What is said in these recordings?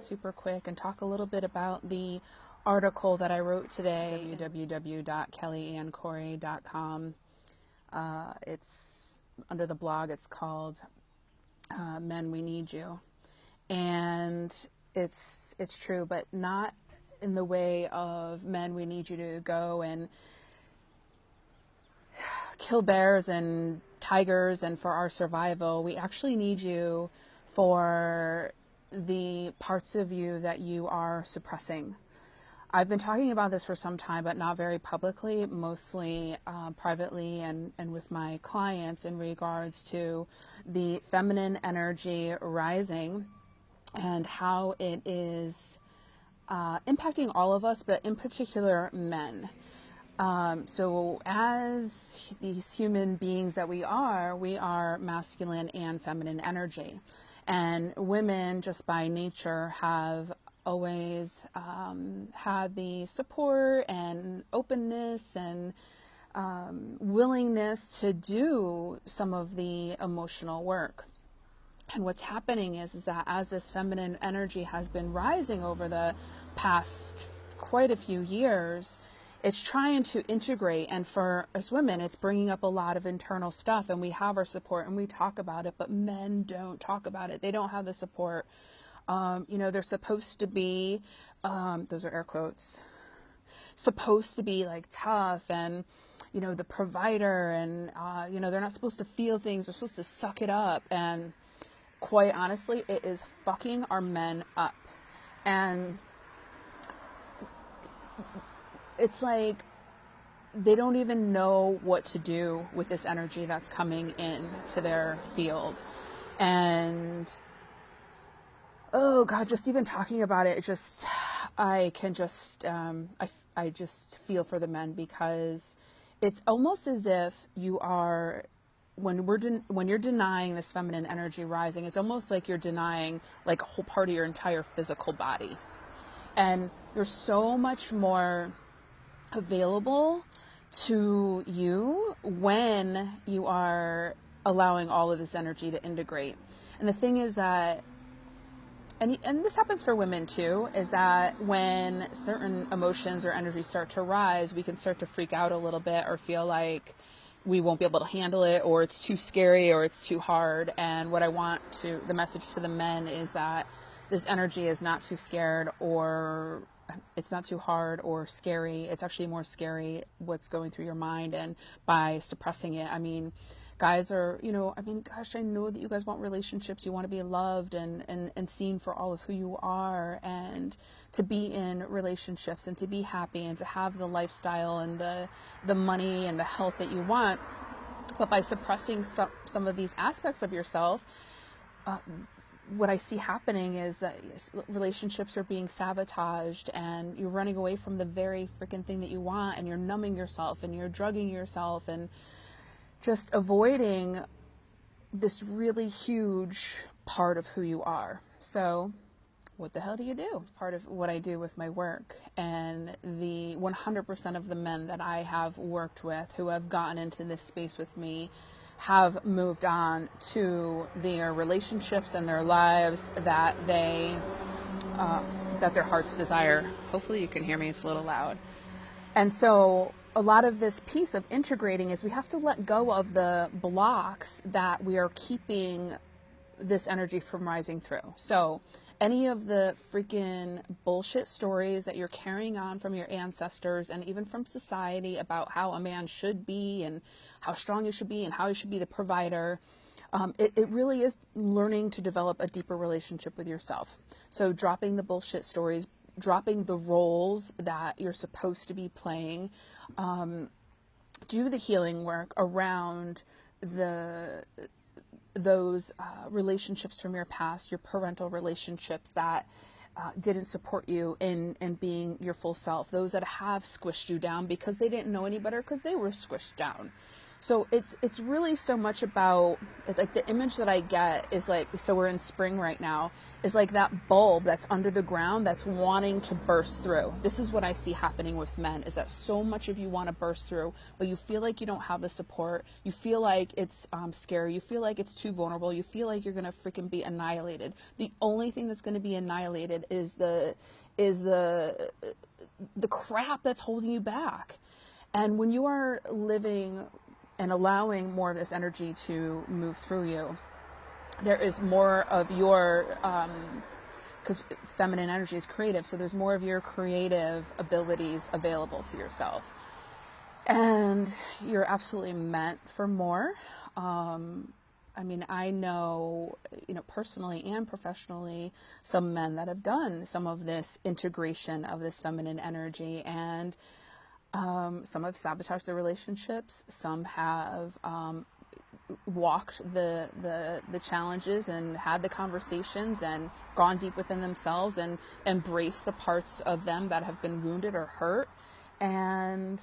super quick and talk a little bit about the article that I wrote today, www.kellyannecorey.com. It's under the blog, it's called Men, We Need You. And it's true, but not in the way of men, we need you to go and kill bears and tigers and for our survival. We actually need you for the parts of you that you are suppressing. I've been talking about this for some time, but not very publicly, mostly privately and with my clients in regards to the feminine energy rising and how it is impacting all of us, but in particular men. So as these human beings that we are masculine and feminine energy. And women, just by nature, have always had the support and openness and willingness to do some of the emotional work. And what's happening is that as this feminine energy has been rising over the past quite a few years, it's trying to integrate, and for us women, it's bringing up a lot of internal stuff, and we have our support, and we talk about it, but men don't talk about it. They don't have the support. They're supposed to be, those are air quotes, supposed to be like tough and, the provider, and, they're not supposed to feel things. They're supposed to suck it up, and quite honestly, it is fucking our men up. And it's like they don't even know what to do with this energy that's coming in to their field. And oh God, just even talking about it, I just feel for the men, because it's almost as if you are, when you're denying this feminine energy rising, it's almost like you're denying like a whole part of your entire physical body. And there's so much more available to you when you are allowing all of this energy to integrate. And the thing is that, and this happens for women too, is that when certain emotions or energies start to rise, we can start to freak out a little bit or feel like we won't be able to handle it, or it's too scary, or it's too hard. And what the message to the men is that this energy is not too scared, or it's not too hard or scary. It's actually more scary what's going through your mind, and by suppressing it. I mean, guys are, gosh, I know that you guys want relationships. You want to be loved and seen for all of who you are, and to be in relationships and to be happy and to have the lifestyle and the money and the health that you want. But by suppressing some of these aspects of yourself, what I see happening is that relationships are being sabotaged, and you're running away from the very freaking thing that you want, and you're numbing yourself, and you're drugging yourself, and just avoiding this really huge part of who you are. So what the hell do you do? Part of what I do with my work, and the 100% of the men that I have worked with who have gotten into this space with me have moved on to their relationships and their lives that their hearts desire. Hopefully you can hear me, it's a little loud. And so a lot of this piece of integrating is we have to let go of the blocks that we are keeping this energy from rising through. So any of the freaking bullshit stories that you're carrying on from your ancestors and even from society about how a man should be and how strong you should be and how you should be the provider, it really is learning to develop a deeper relationship with yourself. So dropping the bullshit stories, dropping the roles that you're supposed to be playing, do the healing work around those relationships from your past, your parental relationships that didn't support you in being your full self, those that have squished you down because they didn't know any better because they were squished down. So it's really so much about, it's like the image that I get is like, so we're in spring right now, is like that bulb that's under the ground that's wanting to burst through. This is what I see happening with men, is that so much of you want to burst through, but you feel like you don't have the support. You feel like it's scary. You feel like it's too vulnerable. You feel like you're going to freaking be annihilated. The only thing that's going to be annihilated is the crap that's holding you back. And when you are living and allowing more of this energy to move through you, there is more of your, because feminine energy is creative, so there's more of your creative abilities available to yourself. And you're absolutely meant for more. I mean, I know, personally and professionally, some men that have done some of this integration of this feminine energy, and some have sabotaged their relationships. Some have walked the challenges and had the conversations and gone deep within themselves and embraced the parts of them that have been wounded or hurt, and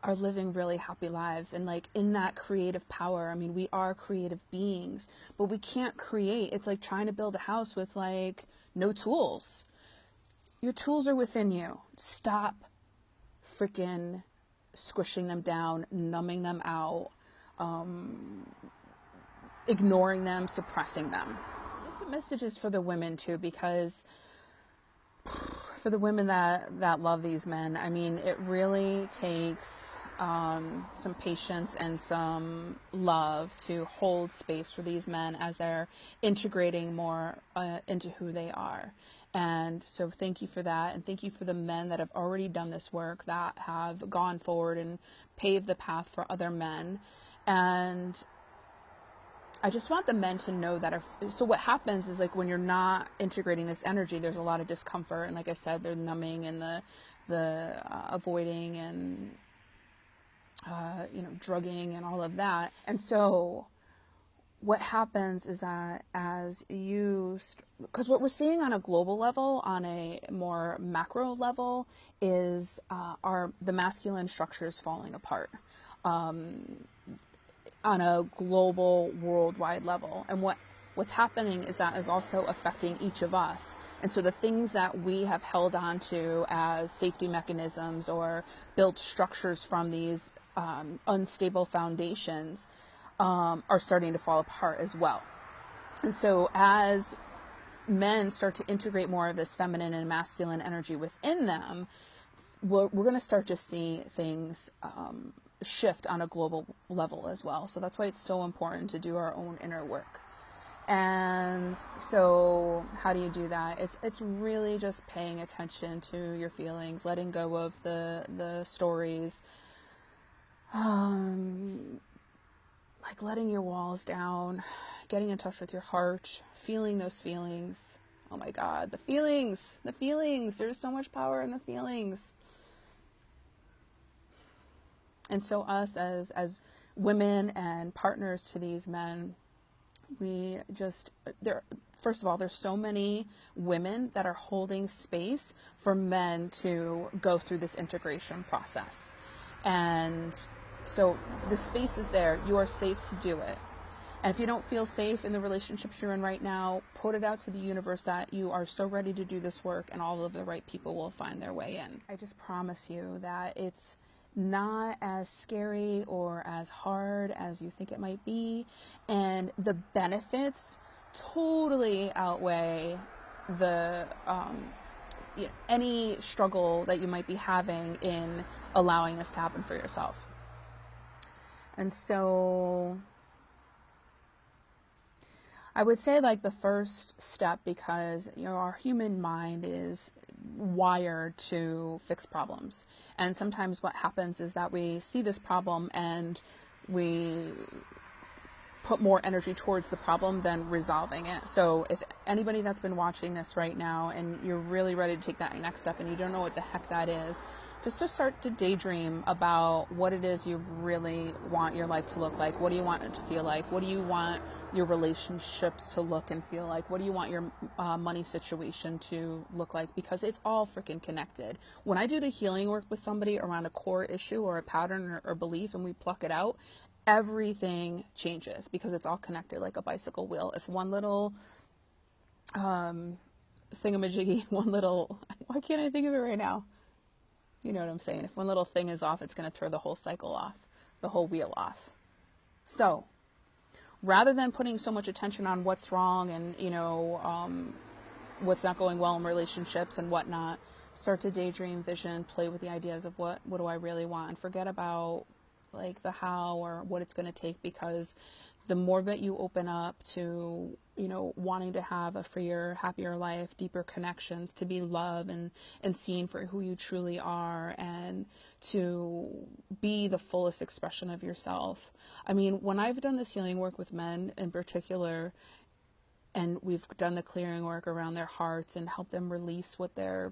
are living really happy lives. And like in that creative power, I mean, we are creative beings, but we can't create. It's like trying to build a house with like no tools. Your tools are within you. Stop freaking squishing them down, numbing them out, ignoring them, suppressing them. This message is for the women too, because for the women that love these men, I mean, it really takes some patience and some love to hold space for these men as they're integrating more into who they are. And so thank you for that, and thank you for the men that have already done this work, that have gone forward and paved the path for other men. And I just want the men to know that so what happens is, like, when you're not integrating this energy, there's a lot of discomfort, and like I said, the numbing and the avoiding and drugging and all of that. And so what happens is that as you, because what we're seeing on a global level, on a more macro level, is the masculine structures falling apart on a global, worldwide level. And what's happening is that is also affecting each of us. And so the things that we have held on to as safety mechanisms or built structures from these unstable foundations are starting to fall apart as well. And so as men start to integrate more of this feminine and masculine energy within them, we're going to start to see things shift on a global level as well. So that's why it's so important to do our own inner work. And so how do you do that? It's really just paying attention to your feelings, letting go of the stories, like letting your walls down, getting in touch with your heart, feeling those feelings. Oh my God, the feelings. There's so much power in the feelings. And so us as women and partners to these men, first of all, there's so many women that are holding space for men to go through this integration process. And so the space is there. You are safe to do it. And if you don't feel safe in the relationships you're in right now, put it out to the universe that you are so ready to do this work, and all of the right people will find their way in. I just promise you that it's not as scary or as hard as you think it might be, and the benefits totally outweigh the any struggle that you might be having in allowing this to happen for yourself. And so I would say, like, the first step, because our human mind is wired to fix problems, and sometimes what happens is that we see this problem and we put more energy towards the problem than resolving it. So if anybody that's been watching this right now and you're really ready to take that next step and you don't know what the heck that is, just to start to daydream about what it is you really want your life to look like. What do you want it to feel like? What do you want your relationships to look and feel like? What do you want your money situation to look like? Because it's all freaking connected. When I do the healing work with somebody around a core issue or a pattern or belief and we pluck it out, everything changes because it's all connected like a bicycle wheel. If one little thingamajiggy, why can't I think of it right now? You know what I'm saying? If one little thing is off, it's going to throw the whole cycle off, the whole wheel off. So rather than putting so much attention on what's wrong and, what's not going well in relationships and whatnot, start to daydream, vision, play with the ideas of what do I really want, and forget about like the how or what it's going to take, because the more that you open up to, wanting to have a freer, happier life, deeper connections, to be loved and seen for who you truly are, and to be the fullest expression of yourself. I mean, when I've done this healing work with men in particular, and we've done the clearing work around their hearts and helped them release what their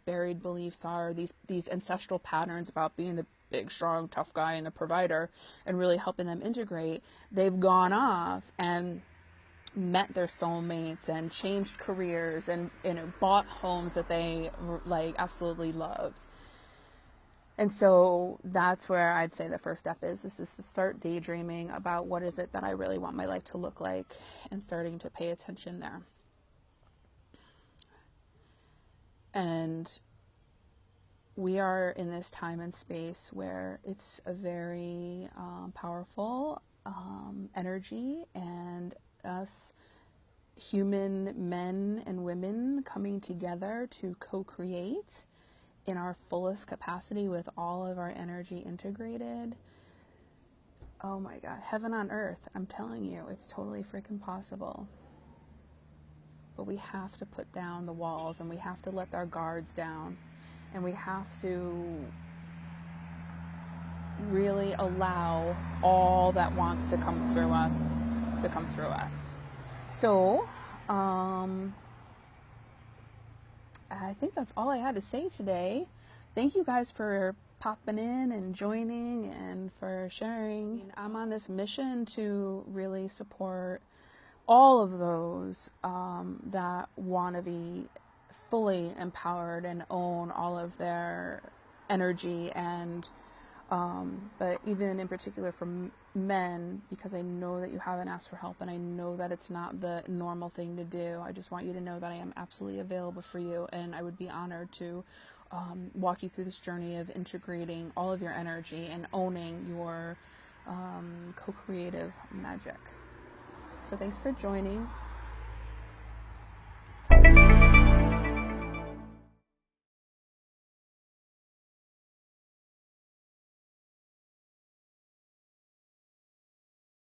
buried beliefs are, these ancestral patterns about being the big, strong, tough guy and the provider, and really helping them integrate, they've gone off and met their soulmates and changed careers and bought homes that they like absolutely loved. And so that's where I'd say the first step is to start daydreaming about what is it that I really want my life to look like, and starting to pay attention there. And we are in this time and space where it's a very powerful energy, and us human men and women coming together to co-create in our fullest capacity with all of our energy integrated. Oh my God, heaven on earth, I'm telling you, it's totally freaking possible. But we have to put down the walls, and we have to let our guards down, and we have to really allow all that wants to come through us to come through us. So, I think that's all I had to say today. Thank you guys for popping in and joining and for sharing. I'm on this mission to really support all of those that want to be fully empowered and own all of their energy, and but even in particular for men, because I know that you haven't asked for help, and I know that it's not the normal thing to do. I just want you to know that I am absolutely available for you, and I would be honored to walk you through this journey of integrating all of your energy and owning your co-creative magic. So thanks for joining.